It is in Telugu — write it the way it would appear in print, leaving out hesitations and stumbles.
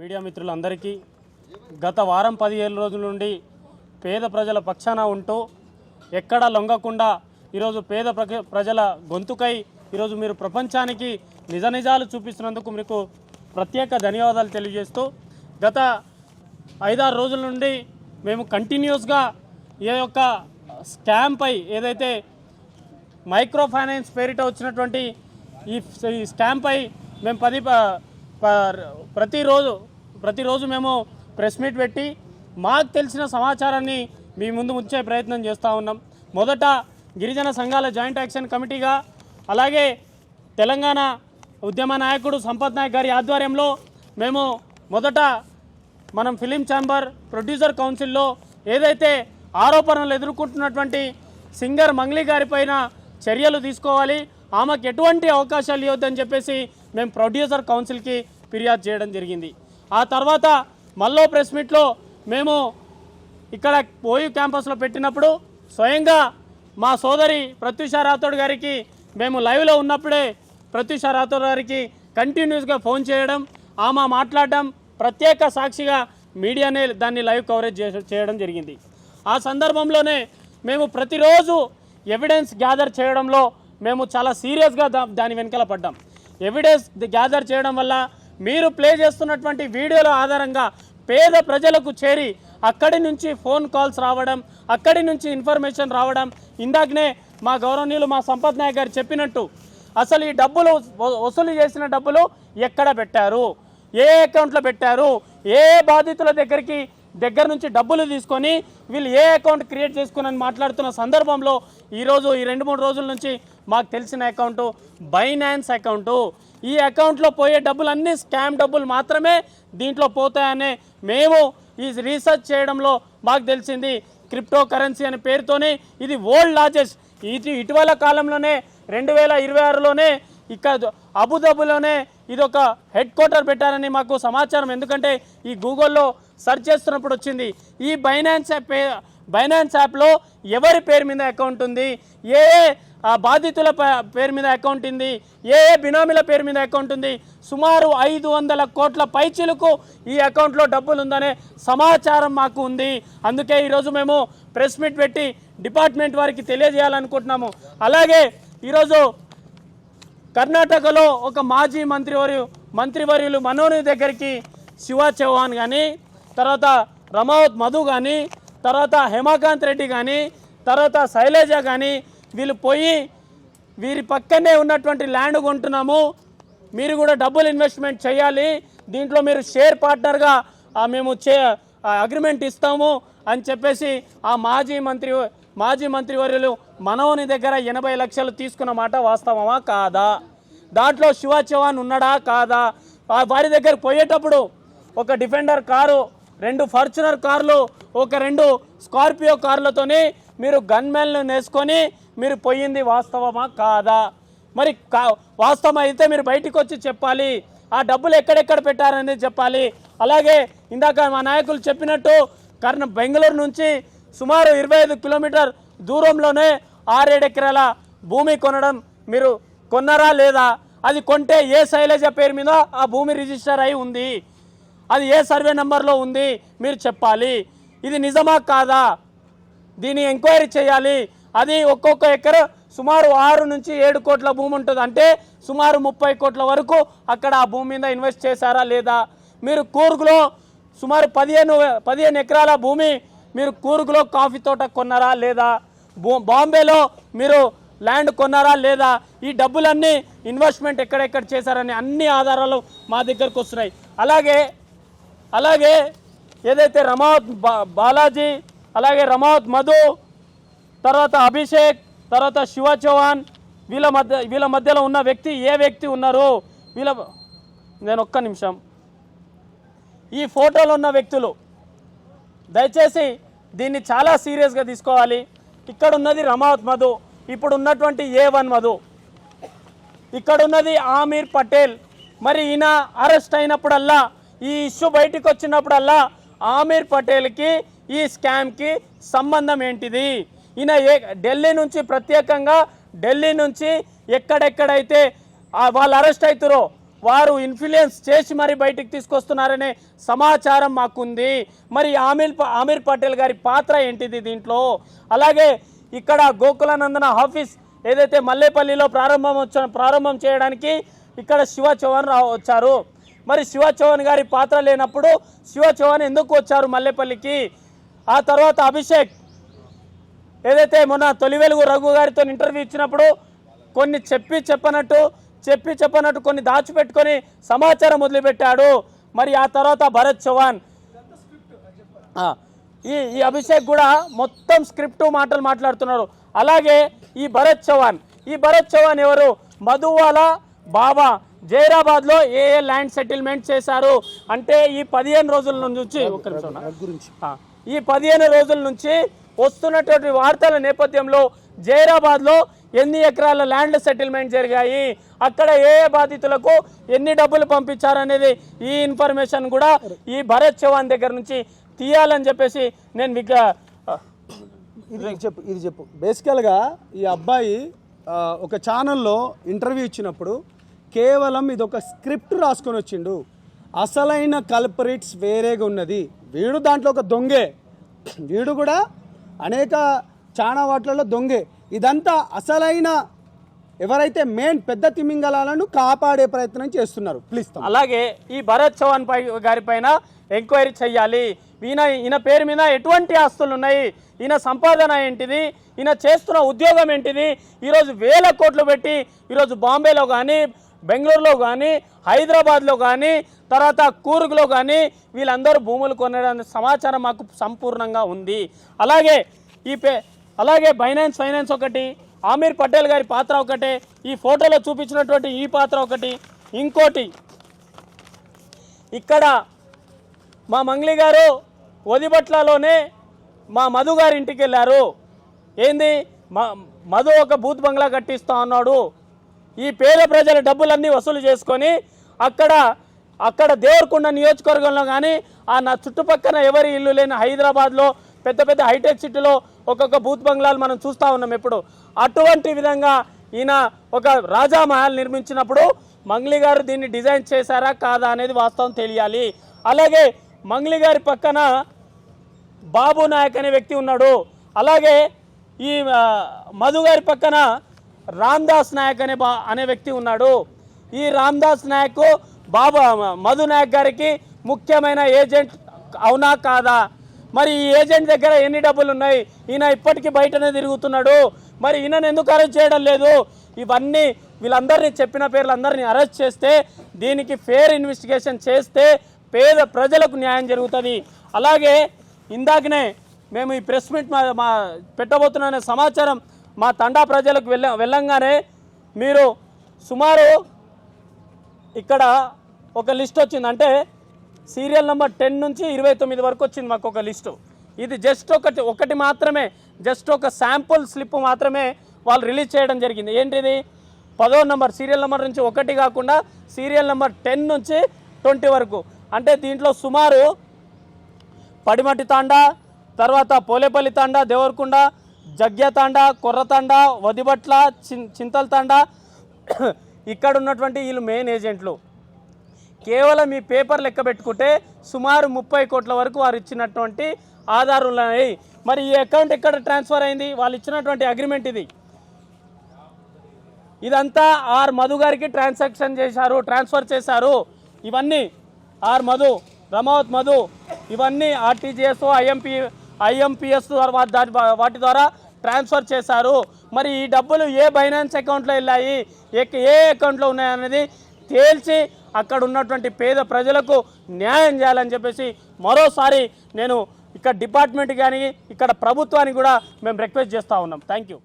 మీడియా మిత్రులందరికీ గత వారం 15 రోజుల నుండి పేద ప్రజల పక్షాన ఉంటూ ఎక్కడా లొంగకుండా ఈరోజు పేద ప్రజల గొంతుకై ఈరోజు మీరు ప్రపంచానికి నిజాలు చూపిస్తున్నందుకు మీకు ప్రత్యేక ధన్యవాదాలు తెలియజేస్తూ గత 5-6 రోజుల నుండి మేము కంటిన్యూస్గా ఈ యొక్క స్కామ్పై ఏదైతే మైక్రో ఫైనాన్స్ పేరిట వచ్చినటువంటి ఈ స్కామ్పై మేము ప్రతిరోజు మేము ప్రెస్ మీట్ పెట్టి మాకు తెలిసిన సమాచారాన్ని మీ ముందు ఉంచే ప్రయత్నం చేస్తూ ఉన్నాం. మొదట గిరిజన సంఘాల జాయింట్ యాక్షన్ కమిటీగా అలాగే తెలంగాణ ఉద్యమ నాయకుడు సంపత్ నాయక్ గారి ఆధ్వర్యంలో మేము మొదట మనం ఫిలిం ఛాంబర్ ప్రొడ్యూసర్ కౌన్సిల్లో ఏదైతే ఆరోపణలు ఎదుర్కొంటున్నటువంటి సింగర్ మంగ్లీ గారి పైన చర్యలు తీసుకోవాలి, ఆమెకు ఎటువంటి అవకాశాలు ఇవ్వద్దని చెప్పేసి మేము ప్రొడ్యూసర్ కౌన్సిల్కి ఫిర్యాదు చేయడం జరిగింది. ఆ తర్వాత మళ్ళీ ప్రెస్ మీట్లో మేము ఇక్కడ ఓయూ క్యాంపస్లో పెట్టినప్పుడు స్వయంగా మా సోదరి ప్రత్యూష రాథోడ్ గారికి మేము లైవ్లో ఉన్నప్పుడే ప్రత్యూష రాథోడ్ గారికి కంటిన్యూస్గా ఫోన్ చేయడం, ఆమె మాట్లాడడం, ప్రత్యేక సాక్షిగా మీడియానే దాన్ని లైవ్ కవరేజ్ చేయడం జరిగింది. ఆ సందర్భంలోనే మేము ప్రతిరోజు ఎవిడెన్స్ గ్యాదర్ చేయడంలో మేము చాలా సీరియస్గా దాని వెనకాల పడ్డాం. ఎవిడెన్స్ గ్యాదర్ చేయడం వల్ల మీరు ప్లే చేస్తున్నటువంటి వీడియోల ఆధారంగా పేద ప్రజలకు చేరి అక్కడి నుంచి ఫోన్ కాల్స్ రావడం, అక్కడి నుంచి ఇన్ఫర్మేషన్ రావడం, ఇందాకనే మా గౌరవనీయులు మా సంపత్ నాయక్ గారు చెప్పినట్టు అసలు ఈ డబ్బులు వసూలు చేసిన డబ్బులు ఎక్కడ పెట్టారు, ఏ అకౌంట్లో పెట్టారు, ఏ బాధితుల దగ్గర నుంచి డబ్బులు తీసుకొని వీళ్ళు ఏ అకౌంట్ క్రియేట్ చేసుకుని మాట్లాడుతున్న సందర్భంలో ఈరోజు ఈ 2-3 రోజుల నుంచి మాకు తెలిసిన అకౌంటు బైనాన్స్ అకౌంటు. ఈ అకౌంట్లో పోయే డబ్బులన్నీ స్కామ్ డబ్బులు మాత్రమే దీంట్లో పోతాయనే మేము ఈ రీసెర్చ్ చేయడంలో మాకు తెలిసింది. క్రిప్టో కరెన్సీ అనే పేరుతోనే ఇది వరల్డ్ లార్జెస్ట్, ఇటీవల కాలంలోనే 2026లోనే ఇక్కడ అబుదాబిలోనే ఇది ఒక హెడ్ క్వార్టర్ పెట్టారని మాకు సమాచారం. ఎందుకంటే ఈ గూగుల్లో సెర్చ్ చేస్తున్నప్పుడు వచ్చింది. ఈ బైనాన్స్ యాప్లో ఎవరి పేరు మీద అకౌంట్ ఉంది, ఏ బాధితుల పేరు మీద అకౌంట్ ఉంది, ఏ బినామీల పేరు మీద అకౌంట్ ఉంది, సుమారు 500 కోట్ల పైచిలకు ఈ అకౌంట్లో డబ్బులు ఉందనే సమాచారం మాకు ఉంది. అందుకే ఈరోజు మేము ప్రెస్ మీట్ పెట్టి డిపార్ట్మెంట్ వారికి తెలియజేయాలనుకుంటున్నాము. అలాగే ఈరోజు కర్ణాటకలో ఒక మాజీ మంత్రివర్యులు మనోని దగ్గరికి శివ చౌహాన్ కానీ, తర్వాత రమావత్ మధు కానీ, తర్వాత హేమకాంత్ రెడ్డి కానీ, తర్వాత శైలజ కానీ వీళ్ళు పోయి వీరి పక్కనే ఉన్నటువంటి ల్యాండ్ కొంటున్నాము, మీరు కూడా డబ్బులు ఇన్వెస్ట్మెంట్ చేయాలి, దీంట్లో మీరు షేర్ పార్ట్నర్గా మేము అగ్రిమెంట్ ఇస్తాము అని చెప్పేసి ఆ మాజీ మంత్రివర్యులు మనోని దగ్గర 80 లక్షలు తీసుకున్న మాట వాస్తవమా కాదా, దాంట్లో శివ చౌహాన్ ఉన్నాడా కాదా, వారి దగ్గర పోయేటప్పుడు ఒక డిఫెండర్ కారు, 2 ఫార్చునర్ కార్లు, ఒక 2 స్కార్పియో కార్లతోని మీరు గన్మెన్లు నేసుకొని మీరు పోయింది వాస్తవమా కాదా? మరి వాస్తవం అయితే మీరు బయటికి వచ్చి చెప్పాలి, ఆ డబ్బులు ఎక్కడెక్కడ పెట్టారనేది చెప్పాలి. అలాగే ఇందాక మా నాయకులు చెప్పినట్టు బెంగళూరు నుంచి సుమారు 25 కిలోమీటర్ దూరంలోనే 6-7 ఎకరాల భూమి కొనడం మీరు కొన్నారా లేదా? అది కొంటే ఏ శైలజ పేరు మీద ఆ భూమి రిజిస్టర్ అయి ఉంది, అది ఏ సర్వే నెంబర్లో ఉంది మీరు చెప్పాలి. ఇది నిజమా కాదా? దీన్ని ఎంక్వైరీ చేయాలి. అది ఒక్కొక్క ఎకర సుమారు 6 నుంచి 7 కోట్ల భూమి ఉంటుంది, అంటే సుమారు 30 కోట్ల వరకు అక్కడ ఆ భూమి మీద ఇన్వెస్ట్ చేశారా లేదా? మీరు కూర్గులో సుమారు 15 ఎకరాల భూమి మీరు కూర్గులో కాఫీ తోట కొన్నారా లేదా? బాంబేలో మీరు ల్యాండ్ కొన్నారా లేదా? ఈ డబ్బులన్నీ ఇన్వెస్ట్మెంట్ ఎక్కడెక్కడ చేశారని అన్ని ఆధారాలు మా దగ్గరకు వస్తున్నాయి. అలాగే ఏదైతే రమావత్ బాలాజీ, అలాగే రమావత్ మధు, తర్వాత అభిషేక్, తర్వాత శివ చౌహాన్ వీళ్ళ మధ్యలో ఉన్న ఏ వ్యక్తి ఉన్నారు నేను ఒక్క నిమిషం, ఈ ఫోటోలో ఉన్న వ్యక్తులు దయచేసి దీన్ని చాలా సీరియస్గా తీసుకోవాలి. ఇక్కడ ఉన్నది రమావత్ మధు, ఇప్పుడు ఉన్నటువంటి A1 మధు, ఇక్కడ ఉన్నది ఆమీర్ పటేల్. మరి ఈయన అరెస్ట్ అయినప్పుడల్లా, ఈ ఇష్యూ బయటికి వచ్చినప్పుడల్లా ఆమీర్ పటేల్కి ఈ స్కామ్కి సంబంధం ఏంటిది? ఈయన ఢిల్లీ నుంచి ప్రత్యేకంగా ఢిల్లీ నుంచి ఎక్కడెక్కడైతే వాళ్ళు అరెస్ట్ అవుతారో వారు ఇన్ఫ్లుయెన్స్ చేసి మరి బయటికి తీసుకొస్తున్నారనే సమాచారం మాకుంది. మరి ఆమీర్ పటేల్ గారి పాత్ర ఏంటిది దీంట్లో? అలాగే ఇక్కడ గోకులానందన ఆఫీస్ ఏదైతే మల్లేపల్లిలో ప్రారంభం చేయడానికి ఇక్కడ శివ చౌహాన్ వచ్చారు. మరి శివ చౌహాన్ గారి పాత్ర లేనప్పుడు శివ చౌహాన్ ఎందుకు వచ్చారు మల్లేపల్లికి? ఆ తర్వాత అభిషేక్ ఏదైతే మొన్న తొలి వెలుగు రఘు గారితో ఇంటర్వ్యూ ఇచ్చినప్పుడు కొన్ని చెప్పి చెప్పనట్టు కొన్ని దాచిపెట్టుకొని సమాచారం వదిలిపెట్టాడు. మరి ఆ తర్వాత భరత్ చౌహాన్, ఈ అభిషేక్ కూడా మొత్తం స్క్రిప్ట్ మాటలు మాట్లాడుతున్నారు. అలాగే ఈ భరత్ చౌహాన్ ఎవరు? మధువాలా బాబా జైరాబాద్లో ఏ ల్యాండ్ సెటిల్మెంట్ చేశారు అంటే ఈ 15 రోజుల నుంచి ఈ 15 రోజుల నుంచి వస్తున్నటువంటి వార్తల నేపథ్యంలో జైరాబాద్లో ఎన్ని ఎకరాల ల్యాండ్ సెటిల్మెంట్ జరిగాయి, అక్కడ ఏ బాధితులకు ఎన్ని డబ్బులు పంపించారనేది ఈ ఇన్ఫర్మేషన్ కూడా ఈ భరత్ చౌహాన్ దగ్గర నుంచి తీయాలని చెప్పేసి నేను ఇది చెప్పు. బేసికల్గా ఈ అబ్బాయి ఒక ఛానల్లో ఇంటర్వ్యూ ఇచ్చినప్పుడు కేవలం ఇది ఒక స్క్రిప్ట్ రాసుకొని వచ్చిండు. అసలైన కల్పరిట్స్ వేరేగా ఉన్నది. వీడు దాంట్లో ఒక దొంగే, వీడు కూడా చాలా వాటిలలో దొంగే. ఇదంతా అసలైన ఎవరైతే మెయిన్ పెద్ద తిమింగలాలను కాపాడే ప్రయత్నం చేస్తున్నారు. ప్లీజ్. అలాగే ఈ భరత్ చౌహాన్ గారి పైన ఎంక్వైరీ చేయాలి. ఈయన పేరు మీద ఎటువంటి ఆస్తులు ఉన్నాయి, ఈయన సంపాదన ఏంటిది, ఈయన చేస్తున్న ఉద్యోగం ఏంటిది, ఈరోజు వేల కోట్లు పెట్టి ఈరోజు బాంబేలో కానీ బెంగళూరులో కానీ హైదరాబాద్లో కానీ తర్వాత కూర్గ్లో కానీ వీళ్ళందరూ భూములు కొనడానికి సమాచారం మాకు సంపూర్ణంగా ఉంది. అలాగే బైనాన్స్ ఫైనాన్స్ ఒకటి, ఆమీర్ పటేల్ గారి పాత్ర ఒకటే, ఈ ఫోటోలో చూపించినటువంటి ఈ పాత్ర ఒకటి. ఇంకోటి ఇక్కడ మా మంగ్లీ గారు వదిబట్లలోనే మా మధు గారి ఇంటికి వెళ్ళారు. ఏంది మధు ఒక బూత్ బంగ్లా కట్టిస్తా అన్నాడు. ఈ పేద ప్రజల డబ్బులన్నీ వసూలు చేసుకొని అక్కడ దేవరకొండ నియోజకవర్గంలో కానీ నా చుట్టుపక్కల ఎవరి ఇల్లు లేని హైదరాబాద్లో పెద్ద పెద్ద హైటెక్ సిటీలో ఒక్కొక్క బూత్ బంగ్లాలు మనం చూస్తూ ఉన్నాం. ఎప్పుడు అటువంటి విధంగా ఈయన ఒక రాజా మహల్ నిర్మించినప్పుడు మంగ్లీ గారు దీన్ని డిజైన్ చేశారా కాదా అనేది వాస్తవం తెలియాలి. అలాగే మంగ్లీ గారి పక్కన బాబు నాయక్ అనే వ్యక్తి ఉన్నాడు. అలాగే ఈ మధు గారి పక్కన రామ్దాస్ నాయక్ అనే వ్యక్తి ఉన్నాడు. ఈ రామ్దాస్ నాయక్ మధు నాయక్ గారికి ముఖ్యమైన ఏజెంట్ అవునా కాదా? మరి ఈ ఏజెంట్ దగ్గర ఎన్ని డబ్బులు ఉన్నాయి? ఈయన ఇప్పటికీ బయటనే తిరుగుతున్నాడు. మరి ఈయనను ఎందుకు అరెస్ట్ చేయడం లేదు? ఇవన్నీ వీళ్ళందరినీ చెప్పిన పేర్లందరినీ అరెస్ట్ చేస్తే, దీనికి ఫేర్ ఇన్వెస్టిగేషన్ చేస్తే పేద ప్రజలకు న్యాయం జరుగుతుంది. అలాగే ఇందాకనే మేము ఈ ప్రెస్ మీట్ మా పెట్టబోతున్న సమాచారం మా తండా ప్రజలకు వెళ్ళంగానే మీరు సుమారు ఇక్కడ ఒక లిస్ట్ వచ్చింది. అంటే సీరియల్ నెంబర్ 10 నుంచి 29 వరకు వచ్చింది మాకు ఒక లిస్టు. ఇది జస్ట్ ఒకటి మాత్రమే, జస్ట్ ఒక శాంపుల్ స్లిప్ మాత్రమే వాళ్ళు రిలీజ్ చేయడం జరిగింది. ఏంటిది? 10వ నెంబర్ సీరియల్ నెంబర్ నుంచి 1 కాకుండా సీరియల్ నెంబర్ 10 నుంచి 20 వరకు. అంటే దీంట్లో సుమారు పడిమట్టి తాండా, తర్వాత పోలేపల్లి తాండా, దేవరకొండ, జగ్య తాండా, కొర్ర తాండా, వదిబట్ల, చింతల్ తాండా, ఇక్కడ ఉన్నటువంటి వీళ్ళు మెయిన్ ఏజెంట్లు. కేవలం ఈ పేపర్ లెక్క పెట్టుకుంటే సుమారు 30 కోట్ల వరకు వారు ఇచ్చినటువంటి ఆధారాలు ఉన్నాయి. మరి ఈ అకౌంట్ ఎక్కడ ట్రాన్స్ఫర్ అయింది? వాళ్ళు ఇచ్చినటువంటి అగ్రిమెంట్ ఇది. ఇదంతా మధు గారికి ట్రాన్స్ఫర్ చేశారు. ఇవన్నీ రమావత్ మధు ఇవన్నీ ఆర్టీజీఎస్, ఐఎంపిఎస్ వాటి ద్వారా ట్రాన్స్ఫర్ చేశారు. మరి ఈ డబ్బులు ఏ బైనాన్స్ అకౌంట్లో వెళ్ళాయి, ఏ అకౌంట్లో ఉన్నాయనేది తేల్చి అక్కడ ఉన్నటువంటి పేద ప్రజలకు న్యాయం చేయాలని చెప్పేసి మరోసారి నేను ఇక్కడ డిపార్ట్మెంట్ కానీ ఇక్కడ ప్రభుత్వానికి కూడా మేము రిక్వెస్ట్ చేస్తూ ఉన్నాం. Thank you.